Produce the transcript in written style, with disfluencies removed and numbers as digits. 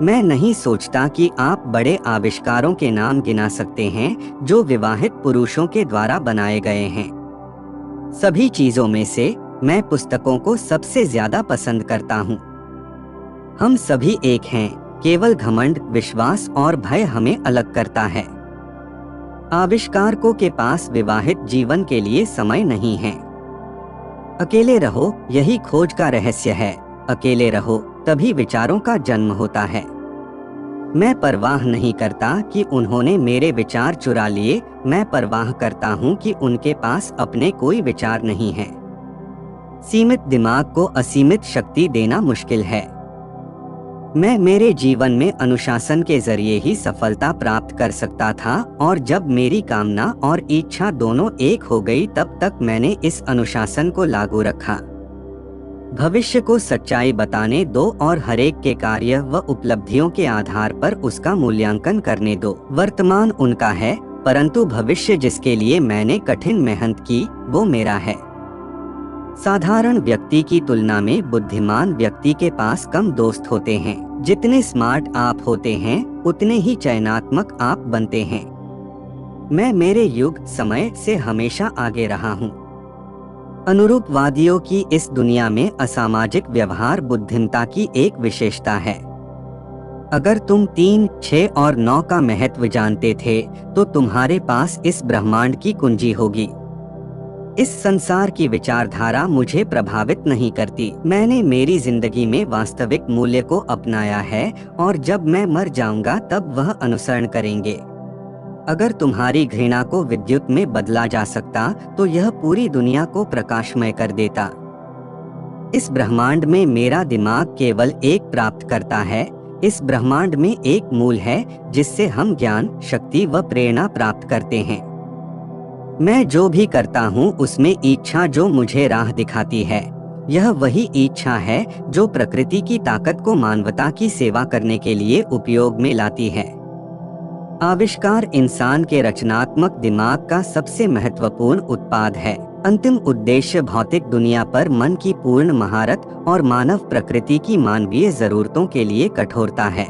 मैं नहीं सोचता कि आप बड़े आविष्कारों के नाम गिना सकते हैं जो विवाहित पुरुषों के द्वारा बनाए गए हैं। सभी चीजों में से मैं पुस्तकों को सबसे ज्यादा पसंद करता हूँ। हम सभी एक हैं, केवल घमंड, विश्वास और भय हमें अलग करता है। आविष्कारकों के पास विवाहित जीवन के लिए समय नहीं है। अकेले रहो, यही खोज का रहस्य है। अकेले रहो, तभी विचारों का जन्म होता है। मैं परवाह नहीं करता कि उन्होंने मेरे विचार चुरा लिए, मैं परवाह करता हूँ कि उनके पास अपने कोई विचार नहीं है। सीमित दिमाग को असीमित शक्ति देना मुश्किल है। मैं मेरे जीवन में अनुशासन के जरिए ही सफलता प्राप्त कर सकता था, और जब मेरी कामना और इच्छा दोनों एक हो गई तब तक मैंने इस अनुशासन को लागू रखा। भविष्य को सच्चाई बताने दो और हरेक के कार्य व उपलब्धियों के आधार पर उसका मूल्यांकन करने दो। वर्तमान उनका है, परंतु भविष्य जिसके लिए मैंने कठिन मेहनत की वो मेरा है। साधारण व्यक्ति की तुलना में बुद्धिमान व्यक्ति के पास कम दोस्त होते हैं। जितने स्मार्ट आप होते हैं उतने ही चयनात्मक आप बनते हैं। मैं मेरे युग समय से हमेशा आगे रहा हूँ। अनुरूपवादियों की इस दुनिया में असामाजिक व्यवहार बुद्धिमत्ता की एक विशेषता है। अगर तुम 3, 6 और 9 का महत्व जानते थे तो तुम्हारे पास इस ब्रह्मांड की कुंजी होगी। इस संसार की विचारधारा मुझे प्रभावित नहीं करती। मैंने मेरी जिंदगी में वास्तविक मूल्य को अपनाया है, और जब मैं मर जाऊंगा तब वह अनुसरण करेंगे। अगर तुम्हारी घृणा को विद्युत में बदला जा सकता तो यह पूरी दुनिया को प्रकाशमय कर देता। इस ब्रह्मांड में मेरा दिमाग केवल एक प्राप्त करता है। इस ब्रह्मांड में एक मूल है जिससे हम ज्ञान, शक्ति व प्रेरणा प्राप्त करते हैं। मैं जो भी करता हूँ उसमें इच्छा जो मुझे राह दिखाती है, यह वही इच्छा है जो प्रकृति की ताकत को मानवता की सेवा करने के लिए उपयोग में लाती है। आविष्कार इंसान के रचनात्मक दिमाग का सबसे महत्वपूर्ण उत्पाद है। अंतिम उद्देश्य भौतिक दुनिया पर मन की पूर्ण महारत और मानव प्रकृति की मानवीय जरूरतों के लिए कठोरता है।